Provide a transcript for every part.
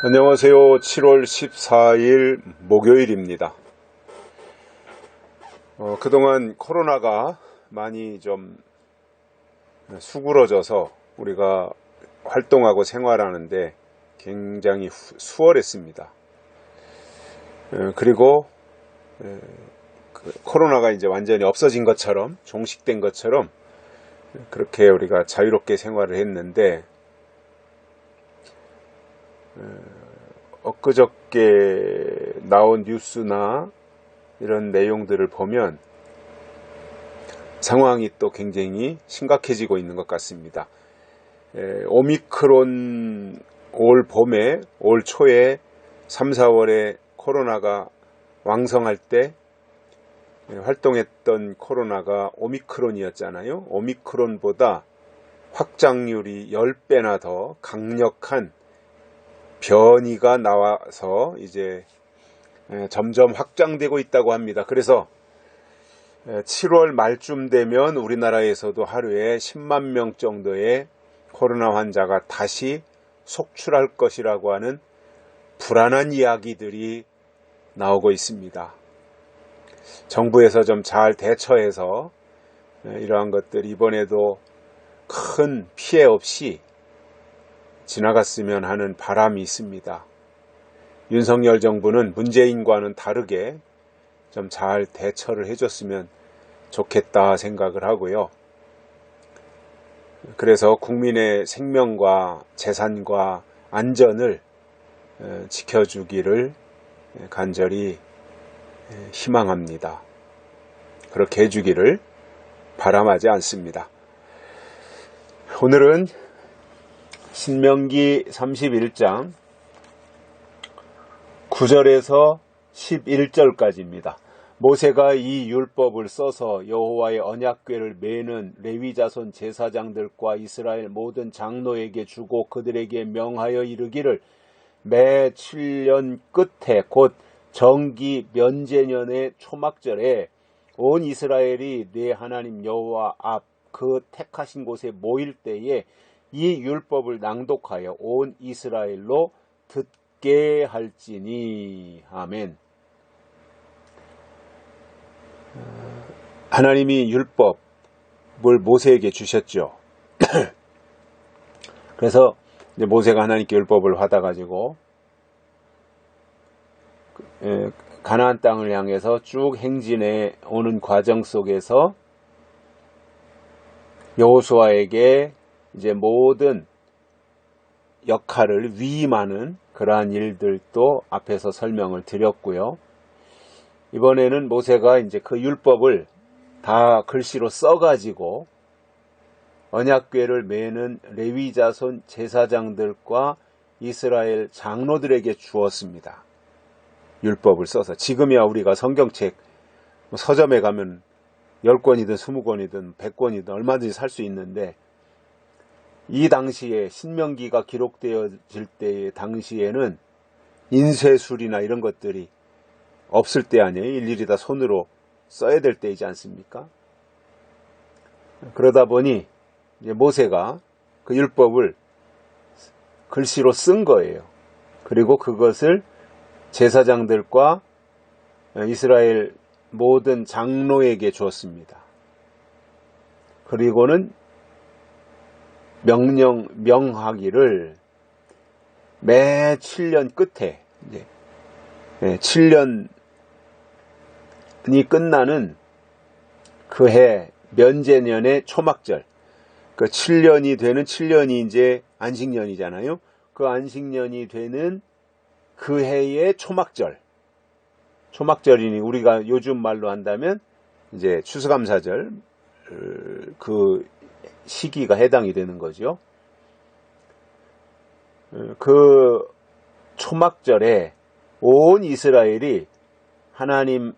안녕하세요. 7월 14일 목요일입니다. 그동안 코로나가 많이 좀 수그러져서 우리가 활동하고 생활하는데 굉장히 수월했습니다. 그리고 코로나가 이제 완전히 없어진 것처럼, 종식된 것처럼 그렇게 우리가 자유롭게 생활을 했는데, 엊그저께 나온 뉴스나 이런 내용들을 보면 상황이 또 굉장히 심각해지고 있는 것 같습니다. 오미크론 올 봄에, 올 초에 3, 4월에 코로나가 왕성할 때 활동했던 코로나가 오미크론이었잖아요. 오미크론보다 확장률이 10배나 더 강력한 변이가 나와서 이제 점점 확장되고 있다고 합니다. 그래서 7월 말쯤 되면 우리나라에서도 하루에 10만 명 정도의 코로나 환자가 다시 속출할 것이라고 하는 불안한 이야기들이 나오고 있습니다. 정부에서 좀 잘 대처해서 이러한 것들 이번에도 큰 피해 없이 지나갔으면 하는 바람이 있습니다. 윤석열 정부는 문재인과는 다르게 좀 잘 대처를 해줬으면 좋겠다 생각을 하고요. 그래서 국민의 생명과 재산과 안전을 지켜주기를 간절히 희망합니다. 그렇게 해주기를 바람하지 않습니다. 오늘은 신명기 31장 9절에서 11절까지입니다. 모세가 이 율법을 써서 여호와의 언약궤를 매는 레위 자손 제사장들과 이스라엘 모든 장로에게 주고 그들에게 명하여 이르기를 매 7년 끝에 곧 정기 면제년의 초막절에 온 이스라엘이 네 하나님 여호와 앞 그 택하신 곳에 모일 때에 이 율법을 낭독하여 온 이스라엘로 듣게 할지니. 아멘. 하나님이 율법을 모세에게 주셨죠. 그래서 이제 모세가 하나님께 율법을 받아가지고 가나안 땅을 향해서 쭉 행진해 오는 과정 속에서 여호수아에게 이제 모든 역할을 위임하는 그러한 일들도 앞에서 설명을 드렸고요. 이번에는 모세가 이제 그 율법을 다 글씨로 써가지고 언약궤를 매는 레위 자손 제사장들과 이스라엘 장로들에게 주었습니다. 율법을 써서. 지금이야 우리가 성경책 서점에 가면 10권이든 20권이든 100권이든 얼마든지 살 수 있는데, 이 당시에 신명기가 기록되어질 때 당시에는 인쇄술이나 이런 것들이 없을 때 아니에요. 일일이 다 손으로 써야 될 때이지 않습니까? 그러다 보니 이제 모세가 그 율법을 글씨로 쓴 거예요. 그리고 그것을 제사장들과 이스라엘 모든 장로에게 주었습니다. 그리고는 명하기를 매 7년 끝에 7년이 끝나는 그 해 면제년의 초막절, 그 7년이 되는 7년이 이제 안식년이잖아요. 그 안식년이 되는 그 해의 초막절이니 우리가 요즘 말로 한다면 이제 추수감사절 그 시기가 해당이 되는 거죠. 그 초막절에 온 이스라엘이 하나님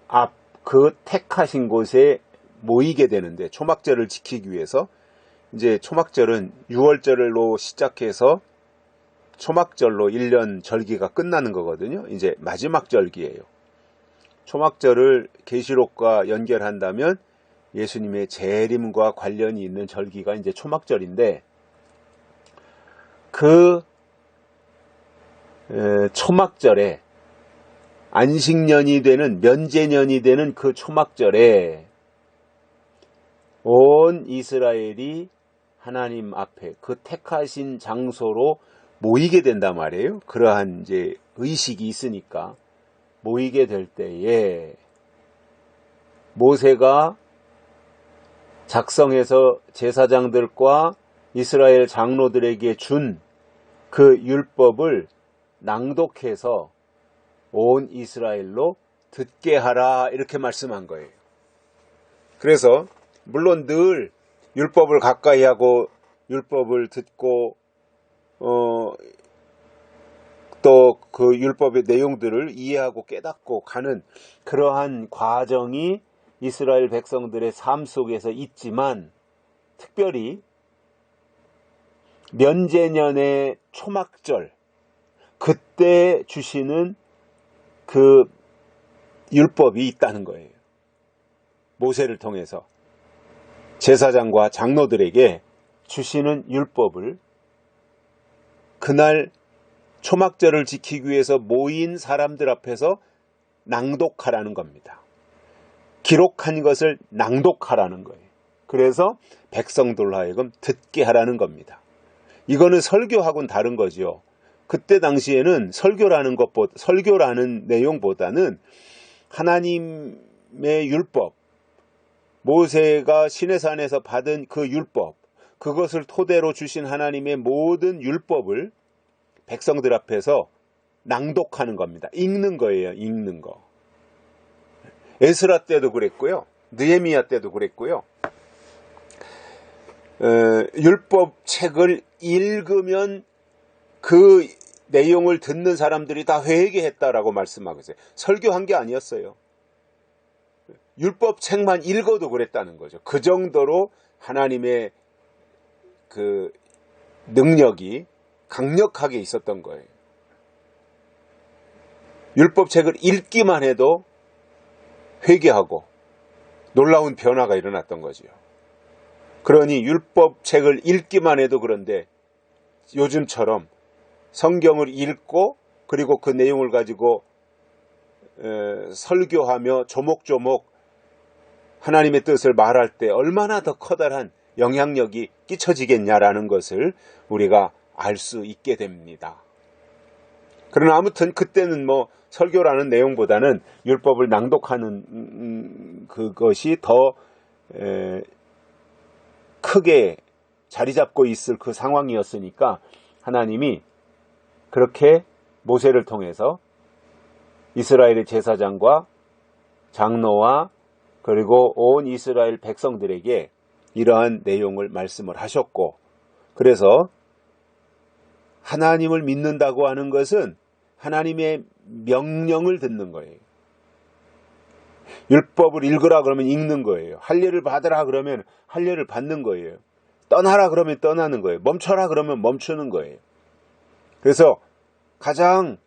앞 그 택하신 곳에 모이게 되는데, 초막절을 지키기 위해서 이제 초막절은 6월절로 시작해서 초막절로 1년 절기가 끝나는 거거든요. 이제 마지막 절기예요. 초막절을 계시록과 연결한다면 예수님의 재림과 관련이 있는 절기가 이제 초막절인데, 그 초막절에 안식년이 되는 면제년이 되는 그 초막절에 온 이스라엘이 하나님 앞에 그 택하신 장소로 모이게 된단 말이에요. 그러한 이제 의식이 있으니까 모이게 될 때에 모세가 작성해서 제사장들과 이스라엘 장로들에게 준 그 율법을 낭독해서 온 이스라엘로 듣게 하라 이렇게 말씀한 거예요. 그래서 물론 늘 율법을 가까이 하고 율법을 듣고 또 그 율법의 내용들을 이해하고 깨닫고 가는 그러한 과정이 이스라엘 백성들의 삶 속에서 있지만 특별히 면제년의 초막절 그때 주시는 그 율법이 있다는 거예요. 모세를 통해서 제사장과 장로들에게 주시는 율법을 그날 초막절을 지키기 위해서 모인 사람들 앞에서 낭독하라는 겁니다. 기록한 것을 낭독하라는 거예요. 그래서 백성들로 하여금 듣게 하라는 겁니다. 이거는 설교하고는 다른 거죠. 그때 당시에는 설교라는 내용보다는 하나님의 율법, 모세가 시내산에서 받은 그 율법, 그것을 토대로 주신 하나님의 모든 율법을 백성들 앞에서 낭독하는 겁니다. 읽는 거예요. 읽는 거. 에스라 때도 그랬고요. 느헤미야 때도 그랬고요. 율법 책을 읽으면 그 내용을 듣는 사람들이 다 회개했다라고 말씀하고 있어요. 설교한 게 아니었어요. 율법 책만 읽어도 그랬다는 거죠. 그 정도로 하나님의 그 능력이 강력하게 있었던 거예요. 율법 책을 읽기만 해도 회개하고 놀라운 변화가 일어났던 거죠. 그러니 율법 책을 읽기만 해도 그런데 요즘처럼 성경을 읽고 그리고 그 내용을 가지고 설교하며 조목조목 하나님의 뜻을 말할 때 얼마나 더 커다란 영향력이 끼쳐지겠냐라는 것을 우리가 알 수 있게 됩니다. 그러나 아무튼 그때는 뭐 설교라는 내용보다는 율법을 낭독하는 그것이 더 크게 자리 잡고 있을 그 상황이었으니까 하나님이 그렇게 모세를 통해서 이스라엘의 제사장과 장로와 그리고 온 이스라엘 백성들에게 이러한 내용을 말씀을 하셨고, 그래서 하나님을 믿는다고 하는 것은 하나님의 명령을 듣는 거예요. 율법을 읽으라 그러면 읽는 거예요. 할례를 받으라 그러면 할례를 받는 거예요. 떠나라 그러면 떠나는 거예요. 멈춰라 그러면 멈추는 거예요. 그래서 가장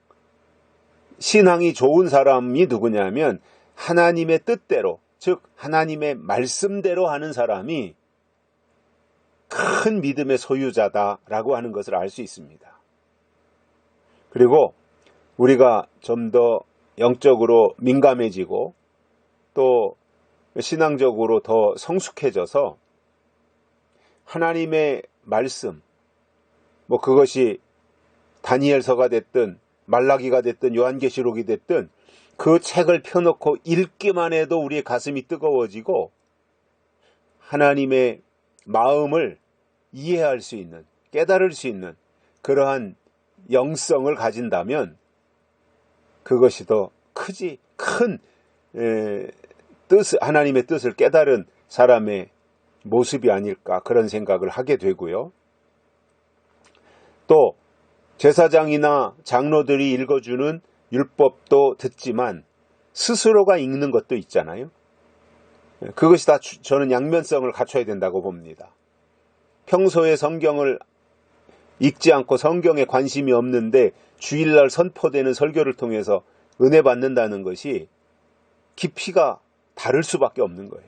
신앙이 좋은 사람이 누구냐면 하나님의 뜻대로, 즉 하나님의 말씀대로 하는 사람이 큰 믿음의 소유자다라고 하는 것을 알 수 있습니다. 그리고 우리가 좀 더 영적으로 민감해지고 또 신앙적으로 더 성숙해져서 하나님의 말씀, 뭐 그것이 다니엘서가 됐든 말라기가 됐든 요한계시록이 됐든 그 책을 펴놓고 읽기만 해도 우리의 가슴이 뜨거워지고 하나님의 마음을 이해할 수 있는, 깨달을 수 있는 그러한 영성을 가진다면 그것이 더 큰 하나님의 뜻을 깨달은 사람의 모습이 아닐까 그런 생각을 하게 되고요. 또 제사장이나 장로들이 읽어주는 율법도 듣지만 스스로가 읽는 것도 있잖아요. 그것이 다 저는 양면성을 갖춰야 된다고 봅니다. 평소에 성경을 읽지 않고 성경에 관심이 없는데 주일날 선포되는 설교를 통해서 은혜 받는다는 것이 깊이가 다를 수밖에 없는 거예요.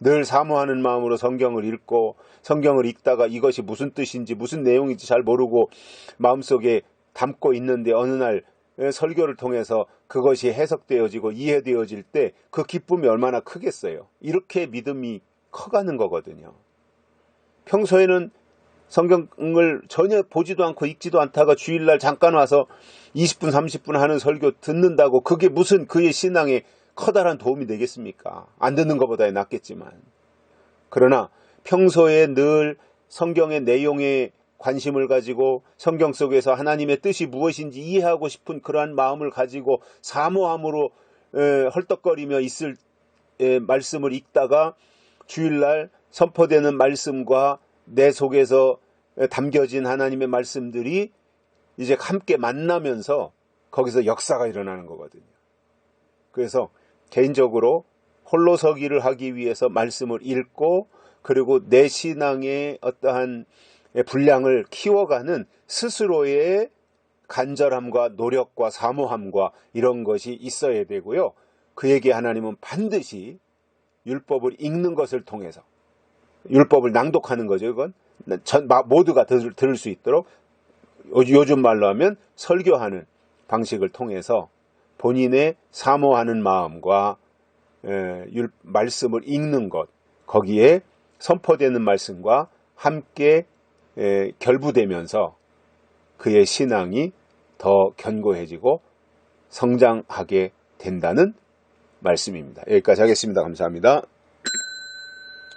늘 사모하는 마음으로 성경을 읽고 성경을 읽다가 이것이 무슨 뜻인지 무슨 내용인지 잘 모르고 마음속에 담고 있는데 어느 날 설교를 통해서 그것이 해석되어지고 이해되어질 때 그 기쁨이 얼마나 크겠어요. 이렇게 믿음이 커가는 거거든요. 평소에는 성경을 전혀 보지도 않고 읽지도 않다가 주일날 잠깐 와서 20분 30분 하는 설교 듣는다고 그게 무슨 그의 신앙에 커다란 도움이 되겠습니까? 안 듣는 것보다 낫겠지만. 그러나 평소에 늘 성경의 내용에 관심을 가지고 성경 속에서 하나님의 뜻이 무엇인지 이해하고 싶은 그러한 마음을 가지고 사모함으로 헐떡거리며 있을 말씀을 읽다가 주일날 선포되는 말씀과 내 속에서 담겨진 하나님의 말씀들이 이제 함께 만나면서 거기서 역사가 일어나는 거거든요. 그래서 개인적으로 홀로서기를 하기 위해서 말씀을 읽고 그리고 내 신앙의 어떠한 분량을 키워가는 스스로의 간절함과 노력과 사모함과 이런 것이 있어야 되고요. 그에게 하나님은 반드시 율법을 읽는 것을 통해서 율법을 낭독하는 거죠. 이건 모두가 들을 수 있도록 요즘 말로 하면 설교하는 방식을 통해서 본인의 사모하는 마음과 말씀을 읽는 것, 거기에 선포되는 말씀과 함께 결부되면서 그의 신앙이 더 견고해지고 성장하게 된다는 말씀입니다. 여기까지 하겠습니다. 감사합니다.